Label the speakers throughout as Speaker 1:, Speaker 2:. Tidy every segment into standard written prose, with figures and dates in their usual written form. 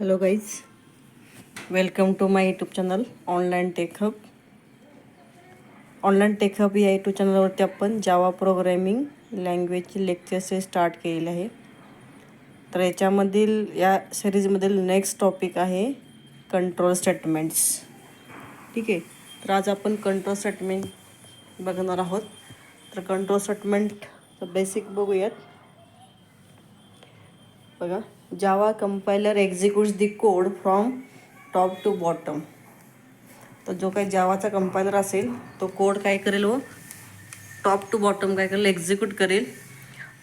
Speaker 1: Hello guys, welcome to my YouTube channel online tech hub. Online tech hub या YouTube चॅनलवरती आपण जावा programming लँग्वेजचे lectures start केलेले आहे. तर याच्यामधील या सिरीजमधील नेक्स्ट टॉपिक आहे कंट्रोल स्टेटमेंट्स. ठीक आहे, तर आज आपण कंट्रोल स्टेटमेंट बघणार आहोत. तर कंट्रोल स्टेटमेंटचं बेसिक बघूयात. बघा, Java compiler executes the code from top to bottom. तर जो काही जावाचा कंपायलर असेल तो कोड काय करेल व टॉप टू बॉटम काय करेल, एक्झिक्यूट करेल.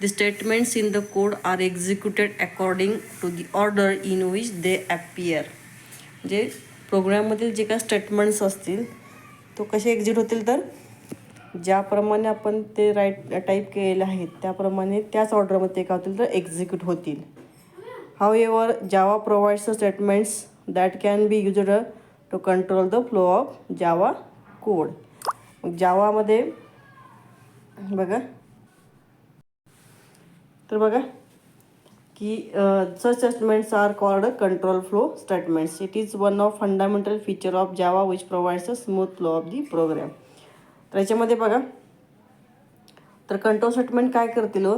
Speaker 1: The statements in the code are executed according to the order in which they appear. म्हणजे प्रोग्राममधील जे काही स्टेटमेंट्स असतील तो कसे एक्झिक्यूट होतील, तर ज्याप्रमाणे आपण ते टाईप केलेले आहेत त्याप्रमाणे त्याच ऑर्डरमध्ये काय होतील तर एक्झिक्यूट होतील. However, Java provides the statements that can be used to control the flow of Java code. जावामध्ये बघा, तर बघा की such statements are called control flow statements. It is one of fundamental feature of Java which provides a smooth flow of the program. तर याच्यामध्ये बघा, तर control statement काय करतील हो.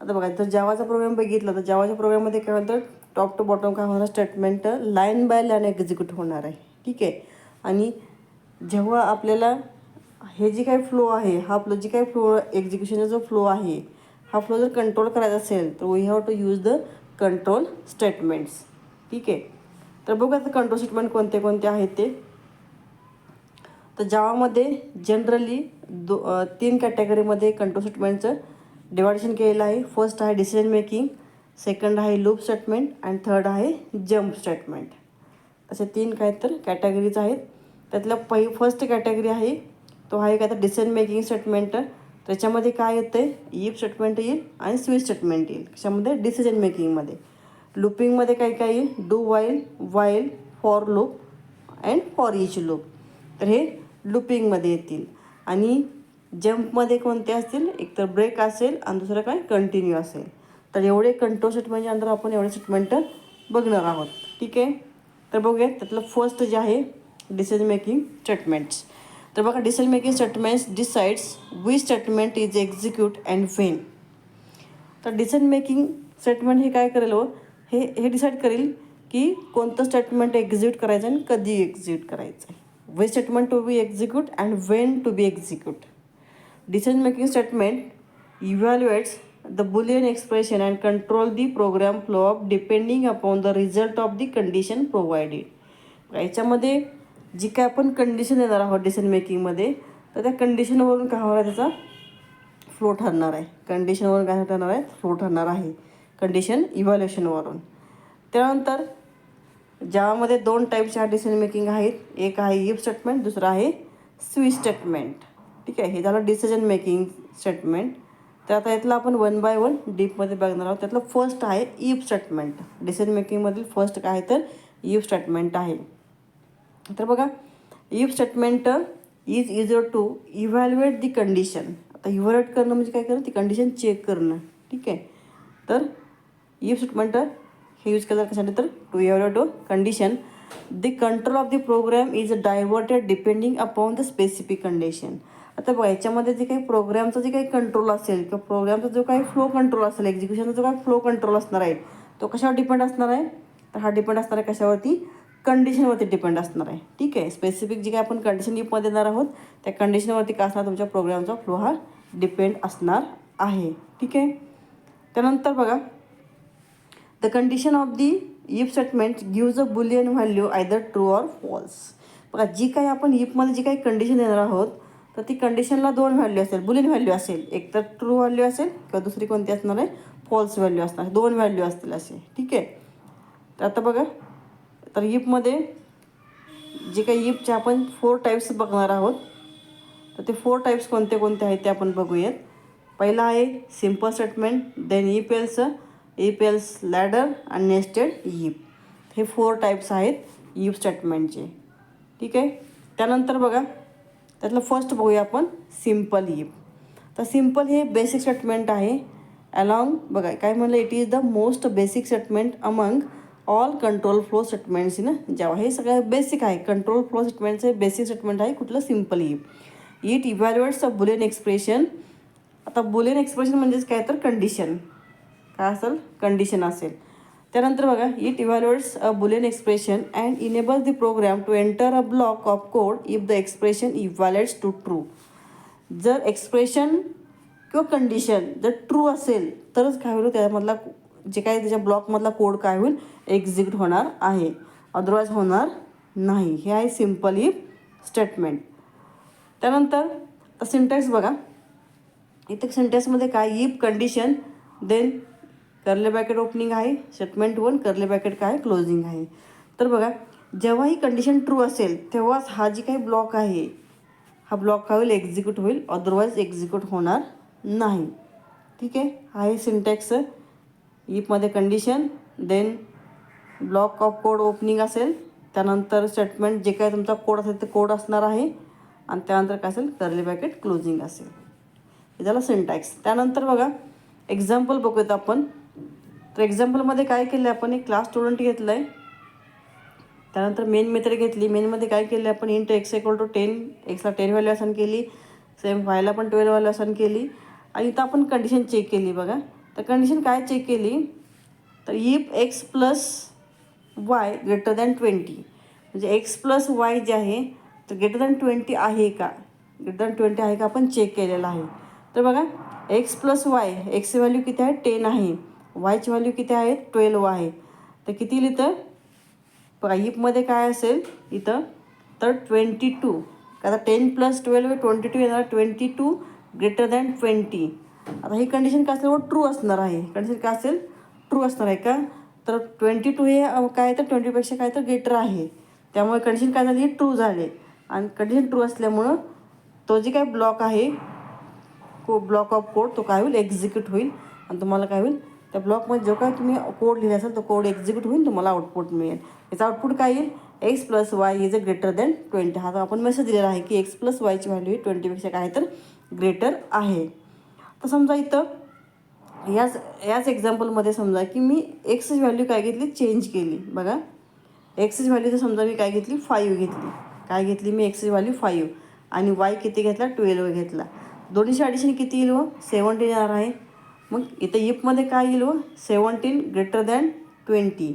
Speaker 1: आता बघा, जर जावाचा प्रोग्राम बघितला तर जावाच्या प्रोग्राममध्ये काय होतं, टॉप टू बॉटम काय होणार, statement line by line execute होणार आहे. ठीक आहे, आणि जेव्हा आपल्याला हे जे काही फ्लो आहे, हा फ्लो जी काही फ्लो एक्झिक्युशनचा जो फ्लो आहे, हा फ्लो जर कंट्रोल करायचा असेल तर we have to use the control statements. ठीक आहे, तर बघू आता कंट्रोल स्टेटमेंट कोणते कोणते आहेत ते. तर जावामध्ये जनरली 3 कॅटेगरीमध्ये कंट्रोल स्टेटमेंटचं डिवायडेशन केलेलं आहे. फर्स्ट आहे डिसिजन मेकिंग, सेकंड आहे लूप स्टेटमेंट आणि थर्ड आहे जंप स्टेटमेंट. असे 3 काय तर कॅटेगरीज आहेत. त्यातल्या फर्स्ट कॅटेगरी आहे तो आहे काय तर डिसिजन मेकिंग स्टेटमेंट. त्याच्यामध्ये काय येतं आहे, इफ स्टेटमेंट येईल आणि स्विच स्टेटमेंट येईल. कशामध्ये, डिसिजन मेकिंगमध्ये. लूपिंगमध्ये काय काय येईल, do while, for loop and for each loop. तर हे लूपिंगमध्ये येतील. आणि जंपमध्ये कोणते असतील, एक तर ब्रेक असेल आणि दुसरं काय कंटिन्यू असेल. तर एवढे कंट्रोल स्टेटमेंटच्या अंदर आपण एवढे स्टेटमेंट बघणार आहोत. ठीक आहे, तर बघूया त्यातलं फर्स्ट जे आहे डिसिजन मेकिंग स्टेटमेंट्स. तर बघा, decision making statements decides which statement is execute and when. तर डिसिजन मेकिंग स्टेटमेंट हे काय करेल हो, हे डिसाईड करेल की कोणतं स्टेटमेंट एक्झिक्यूट करायचं आणि कधी एक्झिक्यूट करायचं आहे. Which statement to be execute and when to be execute. Decision making statement evaluates the Boolean expression and control the program flow of depending upon the result of the condition provided. याच्यामध्ये जी काय आपण condition देणार आहोत decision मेकिंगमध्ये, तर त्या कंडिशनवरून काय होणार आहे, त्याचा फ्लो ठरणार आहे. कंडिशनवरून काय ठरणार आहे, फ्लो ठरणार आहे कंडिशन इव्हॅल्युएशनवरून. त्यानंतर ज्यामध्ये 2 टाईपच्या डिसिजन मेकिंग आहेत. एक आहे इफ स्टेटमेंट, दुसरं आहे स्विच स्टेटमेंट. ठीक आहे, हे झालं डिसिजन मेकिंग स्टेटमेंट. तर आता यातलं आपण 1 बाय 1 डीपमध्ये बघणार आहोत. त्यातलं फर्स्ट आहे इफ स्टेटमेंट. डिसिजन मेकिंगमधील फर्स्ट काय आहे तर इफ स्टेटमेंट आहे. तर बघा, if statement is used to evaluate the condition. आता इव्हॅल्युएट करणं म्हणजे काय करणं, ती कंडिशन चेक करणं. ठीक आहे, तर इफ स्टेटमेंट हे यूज केलं कशासाठी, तर to evaluate condition. The control of the program is diverted depending upon the specific condition. आता बघा, याच्यामध्ये जे काही प्रोग्रामचा जे काही कंट्रोल असेल किंवा प्रोग्रामचा जो काही फ्लो कंट्रोल असेल, एक्झिक्युशनचा जो काही फ्लो कंट्रोल असणार आहे तो कशावर डिपेंड असणार आहे, तर हा डिपेंड असणार आहे कशावरती, कंडिशनवरती डिपेंड असणार आहे. ठीक आहे, स्पेसिफिक जी काही आपण कंडिशन इफमध्ये देणार आहोत त्या कंडिशनवरती काय असणार, तुमच्या प्रोग्रामचा फ्लो हा डिपेंड असणार आहे. ठीक आहे, त्यानंतर बघा, the condition of the if statement gives a Boolean value either true or false. बघा, जी काही आपण इफमध्ये जी काही कंडिशन देणार आहोत तर ती कंडिशनला 2 व्हॅल्यू असेल, बुलियन व्हॅल्यू असेल. एक तर ट्रू व्हॅल्यू असेल किंवा दुसरी कोणती असणार आहे, फॉल्स व्हॅल्यू असणार. 2 व्हॅल्यू असतील असे. ठीक आहे, तर आता बघा, तर इफमध्ये जे काही इफचे आपण 4 टाईप्स बघणार आहोत. तर ते 4 टाईप्स कोणते कोणते आहेत ते आपण बघूयात. पहिला आहे simple statement, then if else ladder आणि नेस्टेड इफ. हे 4 टाईप्स आहेत इफ स्टेटमेंटचे. ठीक आहे, त्यानंतर बघा, त्यातलं फर्स्ट बघूया आपण सिम्पल इफ. तर सिम्पल हे बेसिक स्टेटमेंट आहे. अलॉंग बघा काय म्हणलं, it is the most basic statement among all control flow statements in Java. हे सगळं बेसिक आहे. कंट्रोल फ्लो स्टेटमेंटचं बेसिक स्टेटमेंट आहे कुठलं, simple if. It evaluates a boolean expression. आता बुलियन एक्सप्रेशन म्हणजेच काय तर कंडिशन, काय असेल, कंडिशन असेल. त्यानंतर बघा, it evaluates a boolean expression and enables the program to enter a block of code if the expression evaluates to true. जर एक्सप्रेशन किंवा कंडिशन जर ट्रू असेल तरच काय होईल, त्यामधला जे काही त्याच्या ब्लॉकमधला कोड काय होईल, एक्झिक्यूट होणार आहे, अदरवाईज होणार नाही. हे आहे सिम्पल इफ स्टेटमेंट. त्यानंतर सिंटॅक्स बघा, इथे सिंटॅक्समध्ये काय, if condition then curly bracket opening आहे, स्टेटमेंट 1 कर्ली ब्रॅकेट काय क्लोजिंग आहे. तर बघा, जेव्हा ही कंडिशन ट्रू असेल तेव्हाच हा जी काही ब्लॉक आहे, हा ब्लॉक काय होईल, एक्झिक्यूट होईल, अदरवाईज एक्झिक्यूट होणार नाही. ठीक आहे, हा आहे सिंटॅक्स. इफमध्ये condition, then block of code opening असेल, त्यानंतर स्टेटमेंट जे काय तुमचा कोड असेल ते कोड असणार आहे, आणि त्यानंतर काय असेल, कर्ली ब्रॅकेट क्लोजिंग असेल. हे झालं सिंटॅक्स. त्यानंतर बघा, एक्झाम्पल बघूयात आपण. तर एक्झाम्पलमध्ये काय केलं आहे आपण, एक क्लास स्टुडंट घेतलं आहे, त्यानंतर मेन मेथड घेतली. मेनमध्ये काय केलं आपण, इंट एक्स इक्वल टू 10, एक्सला 10 व्हॅल्यू असाइन केली, सेम वायला पण 12 व्हॅल्यू असाइन केली, आणि इथं आपण कंडिशन चेक केली. बघा, तर कंडिशन काय चेक केली, तर if x plus Y greater than 20, म्हणजे एक्स प्लस वाय जे आहे तर ग्रेटर दॅन 20 आहे का, ग्रेटर दॅन 20 आहे का आपण चेक केलेलं आहे. तर बघा, एक्स प्लस वाय, एक्सची व्हॅल्यू किती आहे, 10 आहे, वायची व्हॅल्यू किती आहे, 12 आहे. तर किती लिहितं बघा, इफमध्ये काय असेल इथं, तर 22, आता 10 + 12 22 येणार, 22 ग्रेटर दॅन 20. आता ही कंडिशन काय असेल, ट्रू असणार आहे. कंडिशन काय असेल, ट्रू असणार आहे का, तर 22 हे काय तर 20पेक्षा काय तर ग्रेटर आहे, त्यामुळे कंडिशन काय झाली, ट्रू झाले. आणि कंडिशन ट्रू असल्यामुळं तो जे काय ब्लॉक आहे, ब्लॉक ऑफ कोड, तो काय होईल, एक्झिक्यूट होईल, आणि तुम्हाला काय होईल, त्या ब्लॉकमध्ये जो काय तुम्ही कोड लिहिला असेल तो कोड एक्झिक्यूट होईल, तुम्हाला आउटपुट मिळेल. याचं आउटपुट काय येईल, X plus Y is a greater than 20. हा आपण मेसेज दिलेला आहे की एक्स प्लस वायची व्हॅल्यू ही 20पेक्षा काय तर ग्रेटर आहे. तर समजा इथं याच एक्झाम्पलमध्ये समजा की मी एक्सची व्हॅल्यू काय घेतली, चेंज केली. बघा, एक्सची व्हॅल्यू तर समजा मी काय घेतली, 5 घेतली. काय घेतली मी, एक्सची व्हॅल्यू 5, आणि वाय किती घेतला, 12 घेतला. दोन्हीची ॲडिशन किती येईल, 17 येणार आहे. मग इथं इफमध्ये काय येईल, 17 ग्रेटर दॅन 20.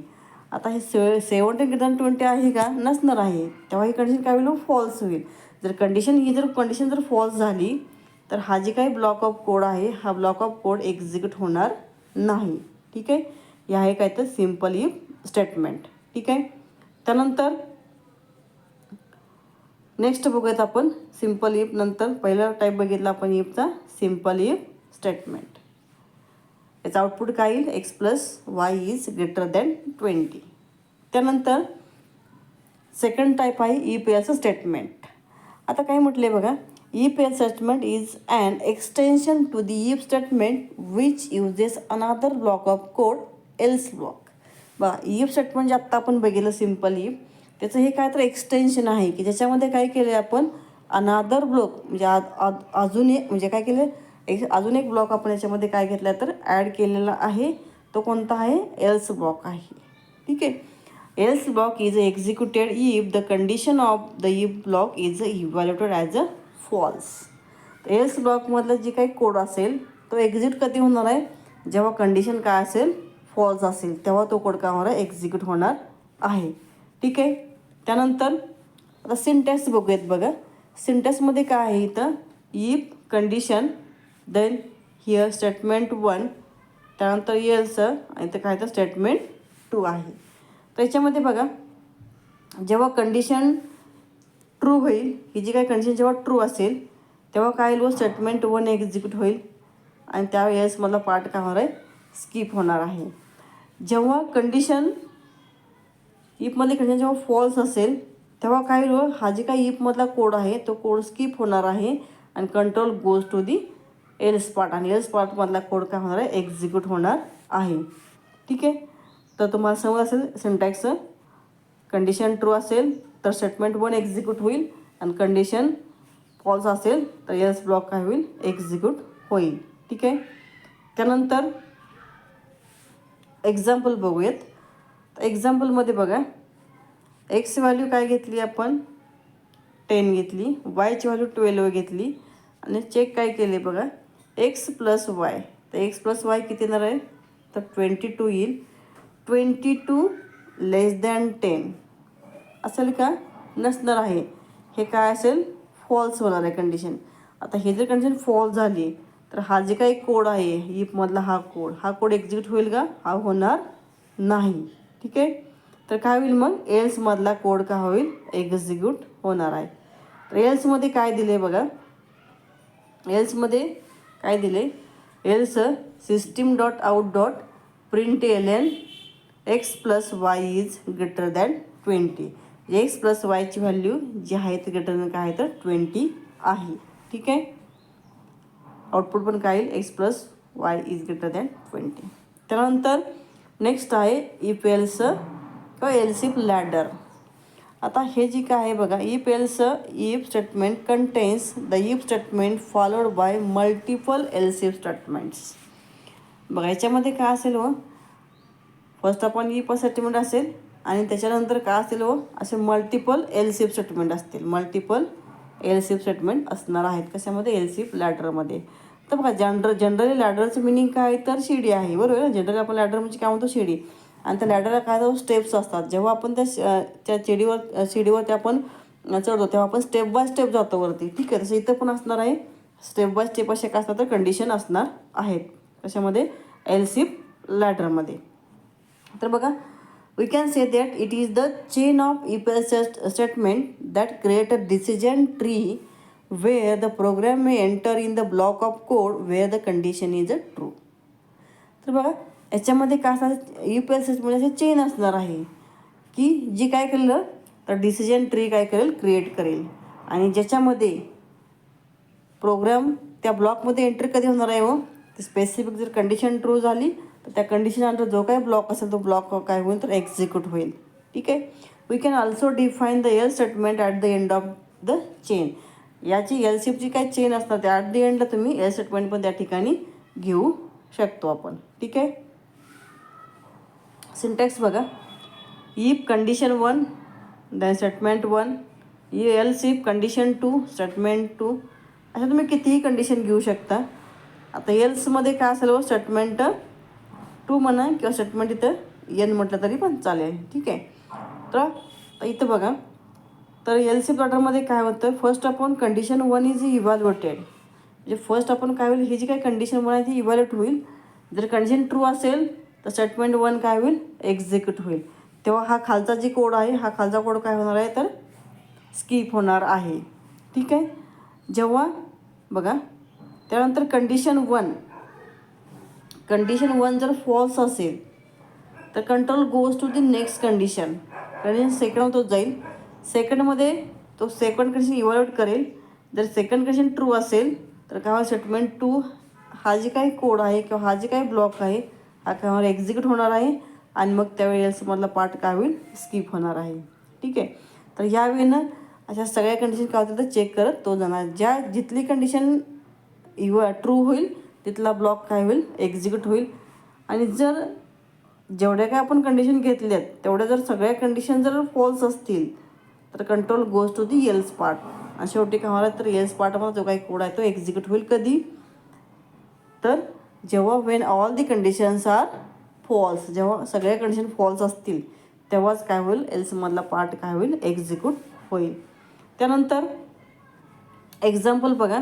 Speaker 1: आता हे 17 ग्रेटर दॅन 20 आहे का, नसणार आहे, तेव्हा ही कंडिशन काय होईल, फॉल्स होईल. जर कंडिशन जर फॉल्स झाली तर हा जे काही ब्लॉक ऑफ कोड आहे, हा ब्लॉक ऑफ कोड एक्झिक्यूट होणार नाही. ठीक आहे, हे आहे काय तर सिम्पल इफ स्टेटमेंट. ठीक आहे, त्यानंतर नेक्स्ट बघूयात आपण सिम्पल इफ. नंतर पहिला टाईप बघितला आपण इफचा, सिम्पल इफ स्टेटमेंट. याचं आउटपुट काय येईल, X plus Y is greater than 20. त्यानंतर सेकंड टाईप आहे इफ एल्स स्टेटमेंट. आता काय म्हटले बघा, if else statement is an extension to the if statement which uses another block of code, else block. बघा, इफ स्टेटमेंट जे आत्ता आपण बघितलं सिम्पल इफ, त्याचं हे काय तर एक्सटेन्शन आहे की ज्याच्यामध्ये काय केलं आहे आपण, अनादर ब्लॉक, म्हणजे अजून एक, म्हणजे काय केलं, अजून एक ब्लॉक आपण याच्यामध्ये काय घेतला तर ॲड केलेला आहे. तो कोणता आहे, एल्स ब्लॉक आहे. ठीक आहे, else block is executed if the condition of the if block is evaluated as a false. Else ब्लॉकमधलं जे काही कोड असेल तो एक्झिक्यूट कधी होणार आहे, जेव्हा कंडिशन काय असेल, फॉल्स असेल, तेव्हा तो कोड काय होणार आहे, एक्झिक्यूट होणार आहे. ठीक आहे, त्यानंतर आता सिंटॅक्स बघूयात. बघा, सिंटॅक्समध्ये काय आहे इथं, if condition, then here statement 1, त्यानंतर एल्स, आणि इथं काय तर स्टेटमेंट 2 आहे. तर याच्यामध्ये बघा, जेव्हा कंडिशन ट्रू होईल, ही जी काही कंडिशन जेव्हा ट्रू असेल तेव्हा काय होईल, स्टेटमेंट 1 एक्झिक्यूट होईल, आणि त्यावेळेस मला पार्ट काय होणार आहे, स्किप होणार आहे. जेव्हा कंडिशन इफमध्ये कंडिशन जेव्हा फॉल्स असेल तेव्हा काय होईल, हा जे काही इफमधला कोड आहे तो कोड स्किप होणार आहे, आणि control goes to the else part, आणि एल्स पार्टमधला कोड काय होणार आहे, एक्झिक्यूट होणार आहे. ठीक आहे, तर तुम्हाला समज असेल सिंटॅक्स, कंडिशन ट्रू असेल तर स्टेटमेंट 1 एक्झिक्यूट होईल, आणि कंडिशन फॉल्स असेल तर एल्स ब्लॉक काय होईल, एक्झिक्यूट होईल. ठीक आहे, त्यानंतर एक्झाम्पल बघूयात. एक्झाम्पलमध्ये बघा, एक्स व्हॅल्यू काय घेतली आपण 10 घेतली, वायची व्हॅल्यू 12 घेतली आणि चेक काय केले बघा एक्स प्लस वाय. तर एक्स प्लस वाय किती येणार आहे तर 22 येईल. 22 लेस दॅन 10 असेल का नसणार आहे. हे काय असेल फॉल्स होणार आहे कंडिशन. आता हे जर कंडिशन फॉल्स झाली तर हा जे काही कोड आहे इफमधला हा कोड एक्झिक्यूट होईल का? हा होणार नाही. ठीक आहे. तर काय होईल मग एल्समधला कोड का होईल एक्झिक्यूट होणार आहे. तर एल्समध्ये काय दिले बघा, एल्समध्ये काय दिले, else system dot out dot print L X plus Y is greater than 20. X plus वायची व्हॅल्यू जी आहे ती ग्रेटर दॅन काय आहे तर 20 आहे. ठीक आहे. आउटपुट पण काय येईल X plus Y is greater than 20. त्यानंतर नेक्स्ट आहे इफ एल्स किंवा एल्स इफ लॅडर. आता हे जी काय आहे बघा, if else if statement contains the if statement followed by multiple else if statements. बघा याच्यामध्ये काय असेल व फर्स्ट आपण इफ स्टेटमेंट असेल आणि त्याच्यानंतर काय असेल व असे मल्टिपल एल्स इफ स्टेटमेंट असतील. मल्टिपल एल्स इफ स्टेटमेंट असणार आहेत कशामध्ये एल्स इफ लॅडरमध्ये. तर बघा जनरली लॅडरचं मिनिंग काय तर शिडी आहे, बरोबर आहे. जनरली आपण लॅडर म्हणजे काय म्हणतो शिडी. आणि त्या लॅडरला काय तर स्टेप्स असतात. जेव्हा आपण त्या शिडीवरती आपण चढतो तेव्हा आपण स्टेप बाय स्टेप जातो वरती. ठीक आहे. तसं इथं पण असणार आहे स्टेप बाय स्टेप असे काय असतात तर कंडिशन असणार आहेत कशामध्ये एल्स इफ लॅडरमध्ये. तर बघा we can say that it is the chain of if else statement that create a decision tree where the program may enter in the block of code where the condition is true. तर बघा याच्यामध्ये काय असणार if else म्हणजे chain असणार आहे की जी काय केलं तर डिसिजन ट्री काय करेल क्रिएट करेल आणि ज्याच्यामध्ये प्रोग्राम त्या ब्लॉकमध्ये एंटर कधी होणार आहे हो तर स्पेसिफिक जर कंडिशन ट्रू झाली तर त्या कंडिशननंतर जो काही ब्लॉक असेल तो ब्लॉक काय होईल तर एक्झिक्यूट होईल. ठीक आहे. We can also define the else statement at the end of the chain. याची एलसीफची काय चेन असतात त्या ॲट द एंडला तुम्ही एल स्टेटमेंट पण त्या ठिकाणी घेऊ शकतो आपण. ठीक आहे. सिंटॅक्स बघा, if condition 1 than statement 1, else if condition 2 statement 2. असं तुम्ही कितीही कंडिशन घेऊ शकता. आता एल्समध्ये काय असेल स्टेटमेंट 2 म्हणा किंवा स्टेटमेंट इथं एन म्हटलं तरी पण चालेल. ठीक आहे. तर इथं बघा तर एल सी प्लॉटरमध्ये काय होतं फर्स्ट आपण कंडिशन 1 इज इव्हॅल्युएटेड. म्हणजे फर्स्ट आपण काय होईल ही जी काही कंडिशन 1 आहे ती इव्हॅल्युएट होईल. जर कंडिशन ट्रू असेल तर स्टेटमेंट 1 काय होईल एक्झिक्यूट होईल. तेव्हा हा खालचा जी कोड आहे हा खालचा कोड काय होणार आहे तर स्किप होणार आहे. ठीक आहे. जेव्हा बघा त्यानंतर कंडिशन 1 जर फॉल्स असेल तर control goes to the next condition second तो जाईल. सेकंडमध्ये तो सेकंड कंडिशन इव्हॅल्युएट करेल. जर सेकंड कंडिशन ट्रू असेल तर काय होईल स्टेटमेंट 2 हा जी काही कोड आहे किंवा हा जे काही ब्लॉक आहे हा काय होणार एक्झिक्यूट होणार आहे आणि मग त्यावेळी एल्समधला पार्ट काय होईल स्किप होणार आहे. ठीक आहे. तर यावेळेनं अशा सगळ्या कंडिशन काय होतं तर चेक करत तो जाणार. जिथली कंडिशन ट्रू होईल तिथला ब्लॉक काय होईल एक्झिक्यूट होईल. आणि जर जेवढ्या काय आपण कंडिशन घेतल्यात तेवढ्या जर सगळ्या कंडिशन जर फॉल्स असतील तर control goes to the else part आणि शेवटी काय होणार तर एल्स पार्टमध्ये जो काही कोड आहे तो एक्झिक्यूट होईल कधी तर जेव्हा when all the conditions are false. जेव्हा सगळ्या कंडिशन फॉल्स असतील तेव्हाच काय होईल एल्समधला पार्ट काय होईल एक्झिक्यूट होईल. त्यानंतर एक्झाम्पल बघा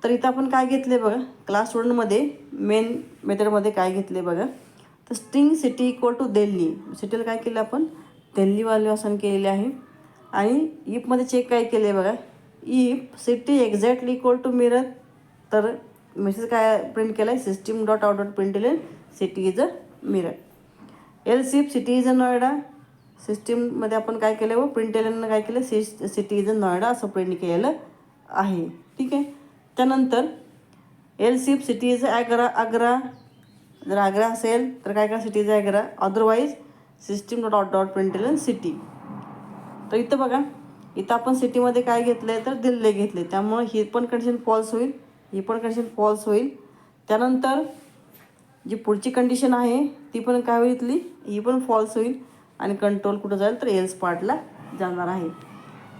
Speaker 1: तर इथं आपण काय घेतले बघा क्लास स्टुडंटमध्ये मेन मेथडमध्ये काय घेतले बघा तर string city equal to Delhi. सिटीला काय केलं आपण दिल्ली व्हॅल्यू असाइन केलेली आहे. आणि इफमध्ये चेक काय केले बघा if city exactly equal to Meerut तर मेसेज काय प्रिंट केला आहे system dot out dot print l city is a Meerut. Else if city is a Noida सिस्टीममध्ये आपण काय केलं व प्रिंट एलनं काय केलं सिटी इज अ नोएडा असं प्रिंट केलेलं आहे. ठीक आहे. त्यानंतर else if city is Agra जर आग्रा असेल तर काय करा city is Agra otherwise system dot out dot print l city. तर इथं बघा इथं आपण सिटीमध्ये काय घेतलं आहे तर दिल्ली घेतले त्यामुळे ही पण कंडिशन फॉल्स होईल ही पण कंडिशन फॉल्स होईल. त्यानंतर जी पुढची कंडिशन आहे ती पण काय होईल इथली ही पण फॉल्स होईल आणि कंट्रोल कुठं जाईल तर एल्स पार्टला जाणार आहे.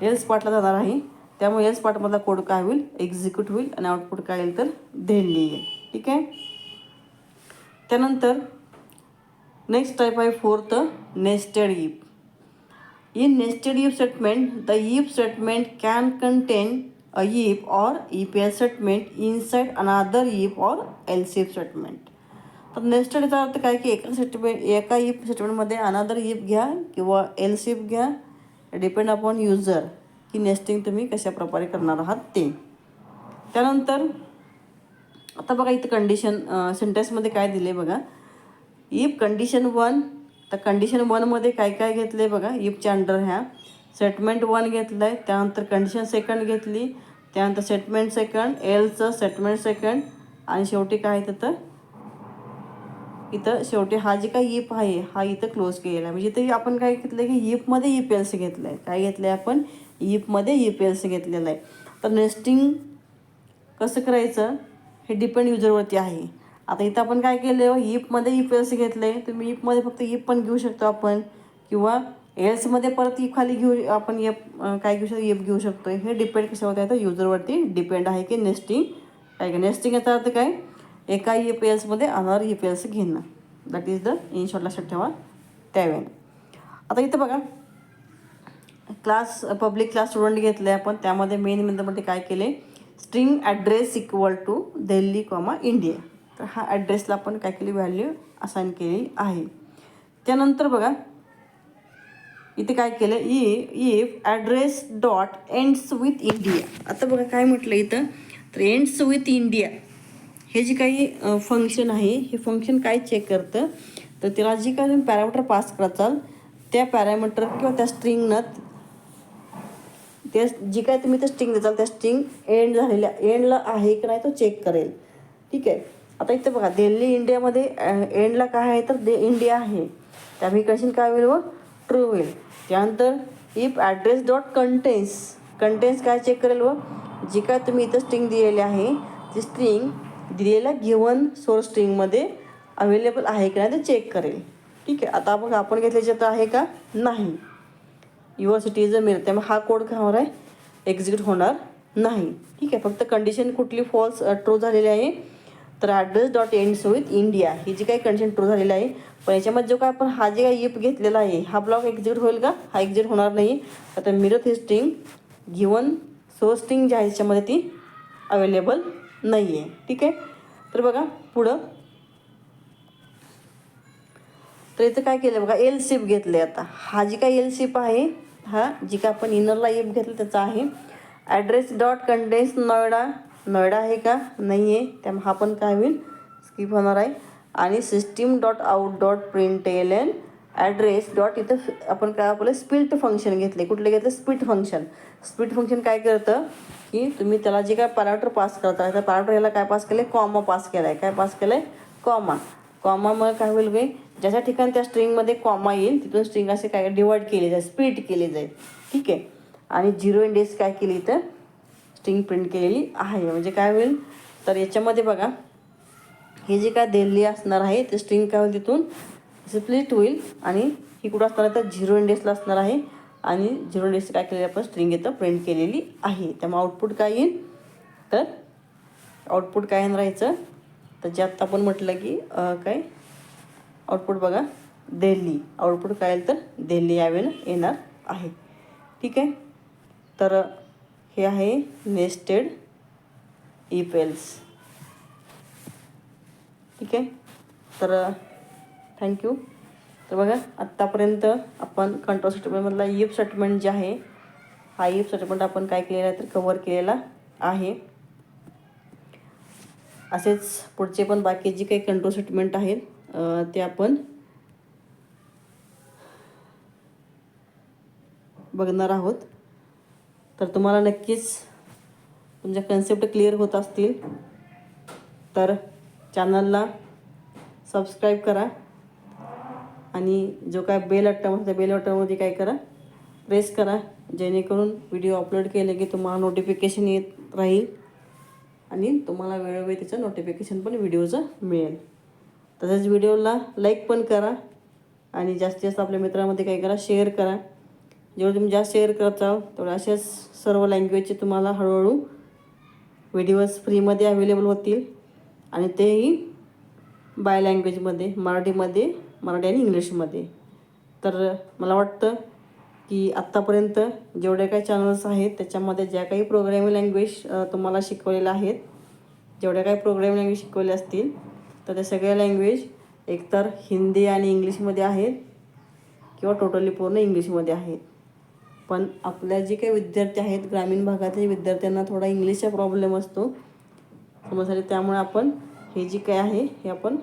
Speaker 1: एल्स पार्टला जाणार आहे. त्यामुळे एल्स पार्टमधला कोड काय होईल एक्झिक्यूट होईल आणि आउटपुट काय येईल तर दिल्ली येईल. ठीक आहे. त्यानंतर नेक्स्ट टाईप आहे fourth nested if. In nested if statement, the if statement can contain a if or if else statement inside another if or else if statement. तर नेस्टेडचा अर्थ काय की एका इफ स्टेटमेंटमध्ये अनादर इफ घ्या किंवा एल्स इफ घ्या, डिपेंड अपॉन युजर की नेस्टिंग तुम्ही कशा प्रकारे करणार आहात ते. त्यानंतर आता बघा इथं कंडिशन सेंटेन्समध्ये काय दिले बघा. इफ कंडिशन 1, तर कंडिशन 1मध्ये काय काय घेतलं आहे बघा. इफच्या अंडर ह्या स्टेटमेंट 1 घेतलं आहे, त्यानंतर कंडिशन सेकंड घेतली, त्यानंतर स्टेटमेंट सेकंड, एल्सचं स्टेटमेंट सेकंड आणि शेवटी काय तिथं इथं शेवटी हा जे काही इफ आहे हा इथं क्लोज केलेला आहे. म्हणजे इथं आपण काय घेतलं आहे की इफमध्ये इफ एल्स घेतलं आहे. काय घेतलं आहे आपण इफमध्ये इफ एल्स घेतलेलं आहे. तर नेस्टिंग कसं करायचं हे डिपेंड युजरवरती आहे. आता इथं आपण काय केलं इफमध्ये इफ एल्स घेतलं आहे. तुम्ही इफमध्ये फक्त इफ पण घेऊ शकतो आपण किंवा एल्समध्ये परत इफ खाली घेऊ आपण एफ काय घेऊ शकतो इफ घेऊ शकतो. हे डिपेंड कशावरती आहे तर युजरवरती डिपेंड आहे की नेस्टिंग काय का. नेस्टिंग याचा अर्थ काय एका इफ एल्समध्ये अनदर इफ एल्स घेणं. That is the in short लक्षात ठेवा त्यावेळेला. आता इथं बघा पब्लिक क्लास स्टुडंट घेतले आपण. त्यामध्ये मेन मेथडमध्ये काय केले string address equal to Delhi India. तर हा ॲड्रेसला आपण काय केली व्हॅल्यू असाइन केली आहे. त्यानंतर बघा इथे काय केलं if address dot ends with India. आता बघा काय म्हटलं इथं तर एंड्स विथ इंडिया हे जे काही फंक्शन आहे हे फंक्शन काय चेक करतं तर त्याला जी काय तुम्ही पॅरामीटर पास कराल त्या पॅरामीटर किंवा त्या स्ट्रिंगनं त्या जी काय तुम्ही त्या स्ट्रिंग देताल त्या स्ट्रिंग एंड झालेल्या एंडला आहे की नाही तो चेक करेल. ठीक आहे. आता इथं बघा दिल्ली इंडियामध्ये एंडला काय आहे तर इंडिया आहे. त्यामुळे कंडिशन काय होईल व ट्रू होईल. त्यानंतर इफ ॲड्रेस डॉट कंटेन्स काय चेक करेल व जी काय तुम्ही इथं स्ट्रिंग दिलेली आहे ती स्ट्रिंग दिलेल्या गिवन सोर्स स्ट्रिंगमध्ये अवेलेबल आहे की नाही ते चेक करेल. ठीक आहे. आता बघा आपण घेतल्याच्यात आहे का नाही युअर सिटीजन मिळते त्यामुळे हा कोड काय होणार आहे एक्झिक्यूट होणार नाही. ठीक आहे. फक्त कंडिशन कुठली फॉल्स ट्रू झालेली आहे तर address dot ends with India ही जी काही कंडिशन ट्रू झालेली आहे. पण याच्यामध्ये जो काय आपण हा जे काही इफ घेतलेला आहे हा ब्लॉक एक्झिक्यूट होईल का हा एक्झिक्यूट होणार नाही. आता मिरत ही स्ट्रिंग गिवन सोर्स स्ट्रिंग जी आहे त्याच्यामध्ये ती अवेलेबल नाही आहे. ठीक आहे. तर बघा पुढं तर इथं काय केलं बघा एल सिप घेतले. आता हा जी काही एल सिप आहे हा जी काय आपण इनरला इफ घेतलं त्याचा आहे ॲड्रेस डॉट कंटेन्स नोएडा आहे का नाही आहे त्यामुळे हा पण काय होईल स्किप होणार आहे. आणि system dot out dot println address dot इथं आपण काय आपलं स्प्लिट फंक्शन घेतले. कुठले घेतलं स्प्लिट फंक्शन काय करतं की तुम्ही त्याला जे काय पॅरामीटर पास करता त्या पॅरामीटर याला काय पास केलं आहे कॉमा पास केला आहे. काय पास केलं आहे कॉमामुळे काय होईल गे ज्याच्या ठिकाणी त्या स्ट्रिंगमध्ये कॉमा येईल तिथून स्ट्रिंग असे काय डिवाईड केली जाईल स्प्लिट केली जाईल. ठीक आहे. आणि 0 इंडेक्स काय केली तर स्ट्रिंग प्रिंट केलेली आहे. म्हणजे काय होईल तर याच्यामध्ये बघा हे जे काय दिल्ली असणार आहे ते स्ट्रिंग काय होईल तिथून स्प्लिट होईल आणि ही कुठं असणार आहे तर 0 इंडेक्सला असणार आहे आणि 0 इंडेक्स काय केलेली आपण स्ट्रिंग इथं प्रिंट केलेली आहे. त्यामुळे आउटपुट काय येईल तर आउटपुट काय राहायचं तर जे आत्ता आपण म्हटलं की काय आउटपुट बघा दिल्ली आउटपुट काय येईल तर दिल्ली यावेळेला येणार आहे. ठीक आहे. तर हे आहे नेस्टेड इफ एल्स. ठीक आहे. तर थँक्यू. तर बघा आत्तापर्यंत आपण कंट्रोल स्टेटमेंटमधला इफ स्टेटमेंट जे आहे हा इफ स्टेटमेंट आपण काय केलेला आहे तर कवर केलेला आहे. असेच पुढचे पण बाकी जे काही कंट्रोल स्टेटमेंट आहेत ते आपण बघणार आहोत. तर तुम्हाला नक्कीच तुमच्या कन्सेप्ट क्लिअर होत असतील तर चॅनलला सबस्क्राईब करा आणि जो काय बेल बटन त्या बेल बटनमध्ये काय करा प्रेस करा जेणेकरून व्हिडिओ अपलोड केले की तुम्हाला नोटिफिकेशन येत राहील आणि तुम्हाला वेळोवेळी त्याचं नोटिफिकेशन पण व्हिडिओचं मिळेल. तसंच व्हिडिओला लाईक पण करा आणि जास्तीत जास्त आपल्या मित्रांमध्ये काय करा, शेअर करा. जेवढं तुम्ही जास्त शेअर करत जाल तेवढं असेच सर्व लँग्वेजचे तुम्हाला हळूहळू व्हिडिओज फ्रीमध्ये अवेलेबल होतील आणि तेही बाय लँग्वेजमध्ये, मराठीमध्ये, मराठी आणि इंग्लिशमध्ये. तर मला वाटतं की आत्तापर्यंत जेवढे काही चॅनल्स आहेत त्याच्यामध्ये ज्या काही प्रोग्रॅमिंग लँग्वेज तुम्हाला शिकवलेल्या आहेत, जेवढ्या काही प्रोग्रॅमिंग लँग्वेज शिकवले असतील तर त्या सगळ्या लँग्वेज एकतर हिंदी आणि इंग्लिशमध्ये आहेत किंवा टोटली पूर्ण इंग्लिशमध्ये आहेत. पण आपल्या जे काही विद्यार्थी आहेत ग्रामीण भागातील विद्यार्थ्यांना थोडा इंग्लिशचा प्रॉब्लेम असतो समजसाठी, त्यामुळे आपण हे जे काय आहे हे आपण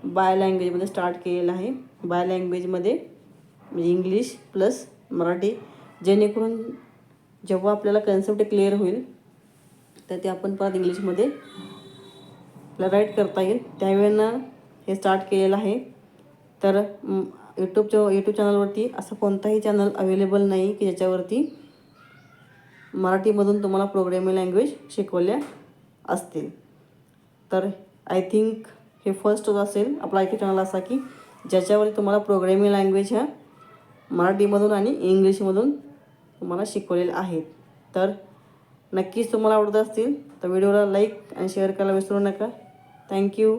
Speaker 1: बाय लँग्वेजमध्ये स्टार्ट केलेलं आहे. बाय लँग्वेजमध्ये म्हणजे इंग्लिश प्लस मराठी, जेणेकरून जेव्हा आपल्याला कन्सेप्ट क्लिअर होईल तर ते आपण परत इंग्लिशमध्ये आपल्याला राईट करता येईल, त्यावेळेला हे स्टार्ट केलेलं आहे. तर यूट्यूब चॅनलवरती असं कोणताही चॅनल अवेलेबल नाही की ज्याच्यावरती मराठीमधून तुम्हाला प्रोग्रॅमिंग लँग्वेज शिकवल्या असतील. तर आय थिंक हे फर्स्टच असेल आपला यूट्यूब चॅनल असा की ज्याच्यावरती तुम्हाला प्रोग्रॅमिंग लँग्वेज ह्या मराठीमधून आणि इंग्लिशमधून तुम्हाला शिकवलेलं आहेत. तर नक्कीच तुम्हाला आवडत असतील तर व्हिडिओला लाईक आणि शेअर करायला विसरू नका. थँक्यू.